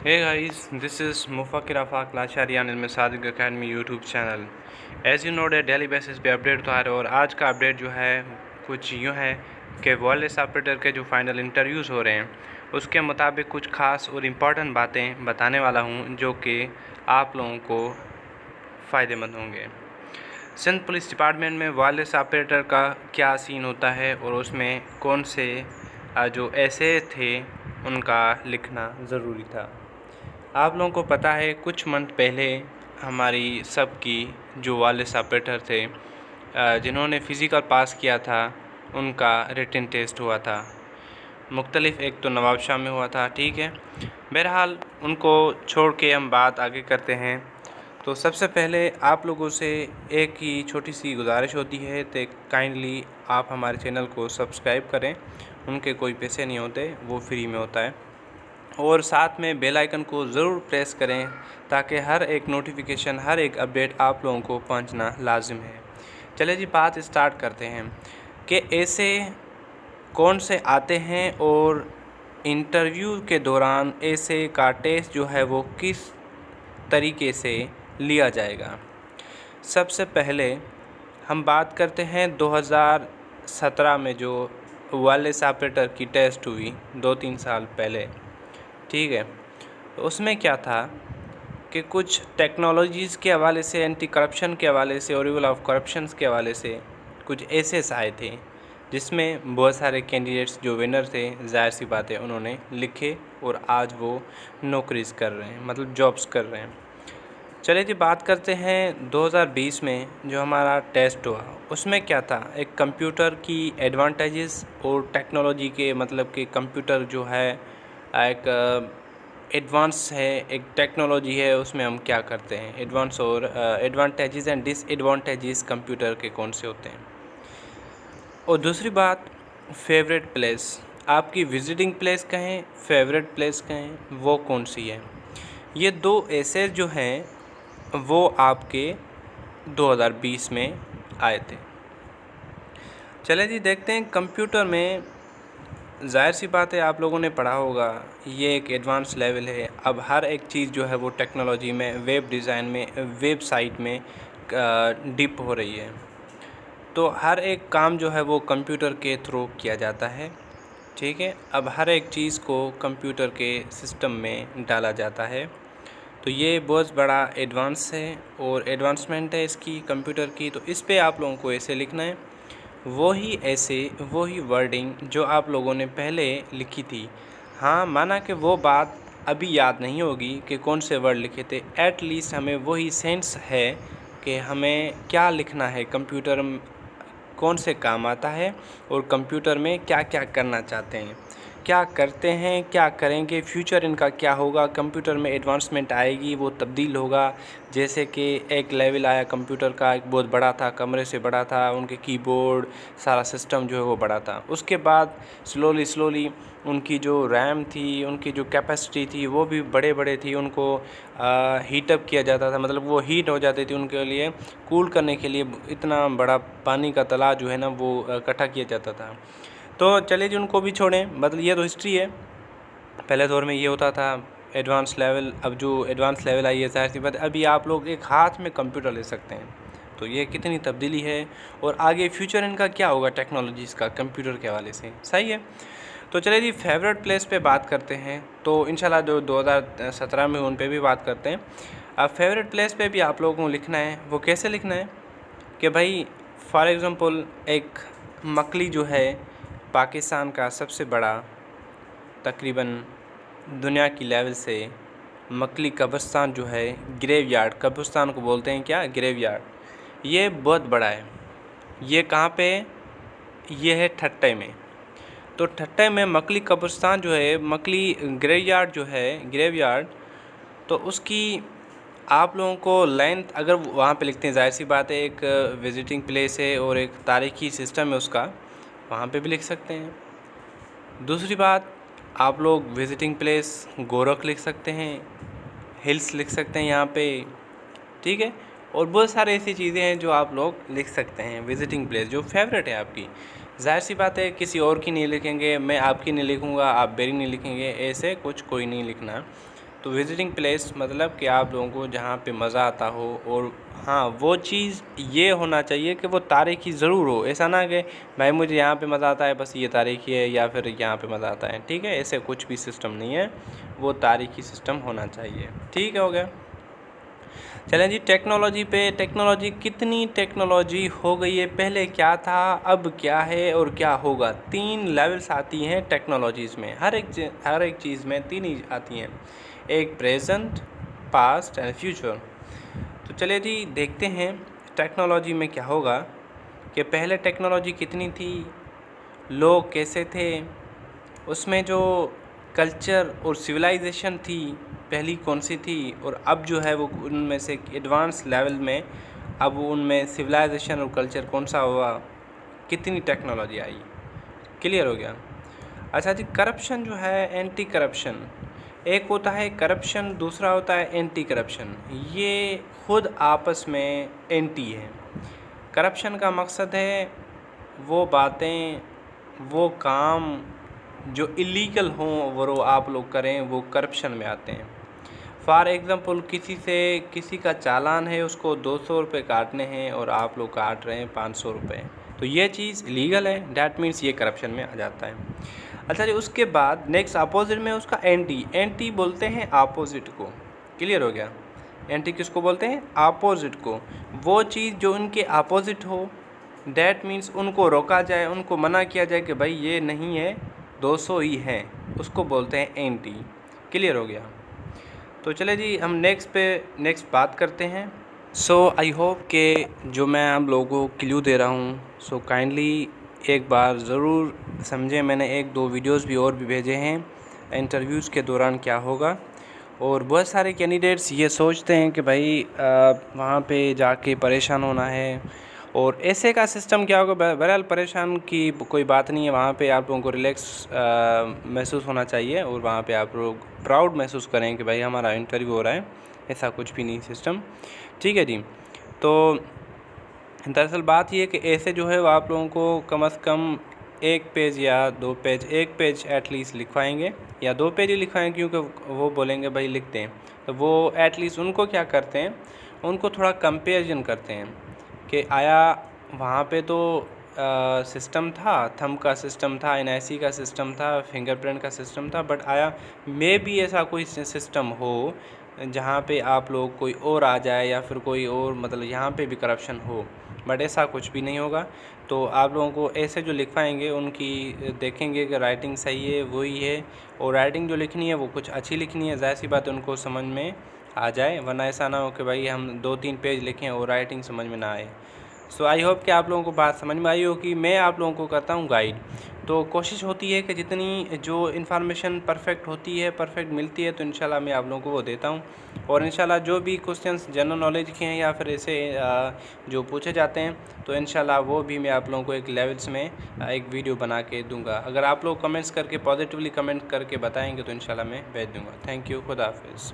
Hey guys, this is Mufakir Afaq Lasharian in Sadiq Academy YouTube channel. As you know that daily basis पे update तो आ रहे हैं और आज का अपडेट जो है कुछ यूँ है कि वायरलेस ऑपरेटर के जो फाइनल इंटरव्यूज़ हो रहे हैं उसके मुताबिक कुछ ख़ास और इम्पॉर्टेंट बातें बताने वाला हूँ जो कि आप लोगों को फ़ायदेमंद होंगे। सिंध पुलिस डिपार्टमेंट में वायरलेस ऑपरेटर का क्या सीन होता है और उसमें कौन से जो ऐसे थे उनका लिखना ज़रूरी था। आप लोगों को पता है कुछ मंथ पहले हमारी सब की जो वायरलेस ऑपरेटर थे जिन्होंने फ़िज़िकल पास किया था उनका रिटन टेस्ट हुआ था। मुख्तलिफ़ एक तो नवाब शाह में हुआ था, ठीक है। बहरहाल उनको छोड़ के हम बात आगे करते हैं। तो सबसे पहले आप लोगों से एक ही छोटी सी गुजारिश होती है तो काइंडली आप हमारे चैनल को सब्सक्राइब करें। उनके कोई पैसे नहीं होते, वो फ्री में होता है। और साथ में बेल आइकन को ज़रूर प्रेस करें ताकि हर एक नोटिफिकेशन, हर एक अपडेट आप लोगों को पहुंचना लाजिम है। चलिए जी, बात स्टार्ट करते हैं कि ऐसे कौन से आते हैं और इंटरव्यू के दौरान ऐसे का टेस्ट जो है वो किस तरीके से लिया जाएगा। सबसे पहले हम बात करते हैं 2017 में जो वायरलेस ऑपरेटर की टेस्ट हुई 2-3 साल पहले, ठीक है। तो उसमें क्या था कि कुछ टेक्नोलॉजीज़ के हवाले से, एंटी करप्शन के हवाले से और रिवल ऑफ करप्शंस के हवाले से कुछ एसेस आए थे जिसमें बहुत सारे कैंडिडेट्स जो विनर थे, ज़ाहिर सी बात है उन्होंने लिखे और आज वो नौकरीज़ कर रहे हैं, मतलब जॉब्स कर रहे हैं। चलिए जी, बात करते हैं 2020 में जो हमारा टेस्ट हुआ उसमें क्या था। एक कंप्यूटर की एडवांटेजेस और टेक्नोलॉजी के, मतलब कि कंप्यूटर जो है एक एडवांस है, एक टेक्नोलॉजी है, उसमें हम क्या करते हैं, एडवांस और एडवांटेजेस एंड डिसएडवांटेजेस कंप्यूटर के कौन से होते हैं। और दूसरी बात, फेवरेट प्लेस, आपकी विजिटिंग प्लेस कहें, फेवरेट प्लेस कहें, वो कौन सी है। ये दो ऐसे जो हैं वो आपके 2020 में आए थे। चले जी, देखते हैं कंप्यूटर में। ज़ाहिर सी बात है आप लोगों ने पढ़ा होगा, ये एक एडवांस लेवल है। अब हर एक चीज़ जो है वो टेक्नोलॉजी में, वेब डिज़ाइन में, वेबसाइट में डिप हो रही है। तो हर एक काम जो है वो कंप्यूटर के थ्रू किया जाता है, ठीक है। अब हर एक चीज़ को कंप्यूटर के सिस्टम में डाला जाता है। तो ये बहुत बड़ा एडवांस है और एडवांसमेंट है इसकी कंप्यूटर की। तो इस पे आप लोगों को ऐसे लिखना है, वही वर्डिंग जो आप लोगों ने पहले लिखी थी। हाँ, माना कि वो बात अभी याद नहीं होगी कि कौन से वर्ड लिखे थे, एट लीस्ट हमें वही सेंस है कि हमें क्या लिखना है, कंप्यूटर कौन से काम आता है और कंप्यूटर में क्या क्या करना चाहते हैं, क्या करते हैं, क्या करेंगे, फ्यूचर इनका क्या होगा। कंप्यूटर में एडवांसमेंट आएगी, वो तब्दील होगा। जैसे कि एक लेवल आया कंप्यूटर का, एक बहुत बड़ा था, कमरे से बड़ा था, उनके कीबोर्ड, सारा सिस्टम जो है वो बड़ा था। उसके बाद स्लोली उनकी जो रैम थी, उनकी जो कैपेसिटी थी वो भी बड़े बड़े थी। उनको हीटअप किया जाता था, मतलब वो हीट हो जाती थी। उनके लिए कूल करने के लिए इतना बड़ा पानी का तला जो है ना वो इकट्ठा किया जाता था। तो चलिए जी, उनको भी छोड़ें, मतलब ये तो हिस्ट्री है। पहले दौर में ये होता था एडवांस लेवल। अब जो एडवांस लेवल आई है, ज़ाहिर सी बात है अभी आप लोग एक हाथ में कंप्यूटर ले सकते हैं। तो ये कितनी तब्दीली है और आगे फ्यूचर इनका क्या होगा टेक्नोलॉजीज़ का कंप्यूटर के हवाले से, सही है। तो चलिए जी, फेवरेट प्लेस पे बात करते हैं। तो इंशाल्लाह जो 2017 में उन पे भी बात करते हैं। अब फेवरेट प्लेस पे भी आप लोगों को लिखना है। वो कैसे लिखना है कि भाई फॉर एग्ज़ाम्पल एक मकली जो है पाकिस्तान का सबसे बड़ा, तकरीबन दुनिया की लेवल से मकली कब्रिस्तान जो है, ग्रेवयार्ड, कब्रिस्तान को बोलते हैं क्या, ग्रेवयार्ड। ये बहुत बड़ा है। ये कहाँ पे, ये है ठट्टे में। तो ठट्टे में मकली कब्रिस्तान जो है, मकली ग्रेवयार्ड जो है, ग्रेवयार्ड, तो उसकी आप लोगों को लेंथ अगर वहाँ पे लिखते हैं, ज़ाहिर सी बात है एक विज़िटिंग प्लेस है और एक तारीख़ी सिस्टम है उसका, वहाँ पे भी लिख सकते हैं। दूसरी बात, आप लोग विज़िटिंग प्लेस गोरख लिख सकते हैं, हिल्स लिख सकते हैं यहाँ पे, ठीक है। और बहुत सारे ऐसी चीज़ें हैं जो आप लोग लिख सकते हैं विज़िटिंग प्लेस जो फेवरेट है आपकी। ज़ाहिर सी बात है किसी और की नहीं लिखेंगे, मैं आपकी नहीं लिखूँगा, आप मेरी नहीं लिखेंगे, ऐसे कुछ कोई नहीं लिखना। तो विज़िटिंग प्लेस मतलब कि आप लोगों को जहाँ पे मज़ा आता हो, और हाँ वो चीज़ ये होना चाहिए कि वो तारीख़ी ज़रूर हो। ऐसा ना कि भाई मुझे यहाँ पे मज़ा आता है बस ये तारीख़ी है, या फिर यहाँ पे मज़ा आता है, ठीक है, ऐसे कुछ भी सिस्टम नहीं है, वो तारीख़ी सिस्टम होना चाहिए। ठीक है, हो गया। चलें जी, टेक्नोलॉजी पे। टेक्नोलॉजी, कितनी टेक्नोलॉजी हो गई है, पहले क्या था, अब क्या है और क्या होगा। 3 लेवल्स आती हैं टेक्नोलॉजीज़ में, हर एक चीज़ में 3 ही आती हैं, एक प्रेजेंट, पास्ट एंड फ्यूचर। तो चलिए जी देखते हैं टेक्नोलॉजी में क्या होगा, कि पहले टेक्नोलॉजी कितनी थी, लोग कैसे थे, उसमें जो कल्चर और सिविलाइजेशन थी पहली कौन सी थी, और अब जो है वो उनमें से एडवांस लेवल में अब उनमें सिविलाइजेशन और कल्चर कौन सा हुआ, कितनी टेक्नोलॉजी आई। क्लियर हो गया। अच्छा जी, करप्शन जो है, एंटी करप्शन, एक होता है करप्शन, दूसरा होता है एंटी करप्शन। ये खुद आपस में एंटी है। करप्शन का मकसद है वो बातें, वो काम जो इलीगल हों वो आप लोग करें, वो करप्शन में आते हैं। फॉर एग्ज़ाम्पल, किसी का चालान है, उसको 200 रुपये काटने हैं और आप लोग काट रहे हैं 500 रुपये, तो ये चीज़ इलीगल है, डैट मीन्स ये करप्शन में आ जाता है। अच्छा जी, उसके बाद नेक्स्ट अपोजिट में उसका एंटी बोलते हैं अपोजिट को। क्लियर हो गया। एंटी किसको बोलते हैं, अपोजिट को। वो चीज़ जो उनके अपोजिट हो, डैट मीन्स उनको रोका जाए, उनको मना किया जाए कि भाई ये नहीं है, 200 ही है, उसको बोलते हैं एंटी। क्लियर हो गया। तो चले जी हम नेक्स्ट बात करते हैं। सो आई होप कि जो मैं आप लोगों को क्लू दे रहा हूँ, सो काइंडली एक बार ज़रूर समझें। मैंने 1-2 वीडियोस भी और भी भेजे हैं इंटरव्यूज़ के दौरान क्या होगा, और बहुत सारे कैंडिडेट्स ये सोचते हैं कि भाई वहाँ पे जाके परेशान होना है, और ऐसे का सिस्टम क्या होगा। बहरहाल परेशान की कोई बात नहीं है, वहाँ पे आप लोगों को रिलैक्स महसूस होना चाहिए, और वहाँ पे आप लोग प्राउड महसूस करें कि भाई हमारा इंटरव्यू हो रहा है। ऐसा कुछ भी नहीं सिस्टम, ठीक है जी। तो दरअसल बात ये है कि ऐसे जो है वो आप लोगों को कम से कम 1 पेज या 2 पेज, 1 पेज एटलीस्ट लिखवाएंगे, या 2 पेज ही लिखवाएंगे, क्योंकि वो बोलेंगे भाई लिख दें, तो वो एटलीस्ट उनको क्या करते हैं, उनको थोड़ा कंपेरिजन करते हैं कि आया वहाँ पे तो सिस्टम था, थंब का सिस्टम था, एनआईसी का सिस्टम था, फिंगरप्रिंट का सिस्टम था, बट आया मे भी ऐसा कोई सिस्टम हो जहाँ पे आप लोग कोई और आ जाए, या फिर कोई और मतलब यहाँ पे भी करप्शन हो, बट ऐसा कुछ भी नहीं होगा। तो आप लोगों को ऐसे जो लिखवाएंगे उनकी देखेंगे कि राइटिंग सही है, वही है, और राइटिंग जो लिखनी है वो कुछ अच्छी लिखनी है, ज़ाहिर सी बात है उनको समझ में आ जाए, वरना ऐसा ना हो कि भाई हम 2-3 पेज लिखें और राइटिंग समझ में ना आए। सो आई होप कि आप लोगों को बात समझ में आई हो कि मैं आप लोगों को करता हूँ गाइड। तो कोशिश होती है कि जितनी जो इन्फॉर्मेशन परफेक्ट होती है, परफेक्ट मिलती है, तो इंशाल्लाह मैं आप लोगों को वो देता हूँ, और इंशाल्लाह जो भी क्वेश्चंस जनरल नॉलेज के हैं या फिर ऐसे जो पूछे जाते हैं, तो इंशाल्लाह वो भी मैं आप लोगों को एक लेवल्स में एक वीडियो बना के दूँगा। अगर आप लोग कमेंट्स करके पॉजिटिवली कमेंट करके बताएँगे तो इंशाल्लाह मैं भेज दूँगा। थैंक यू, खुदा हाफिज़।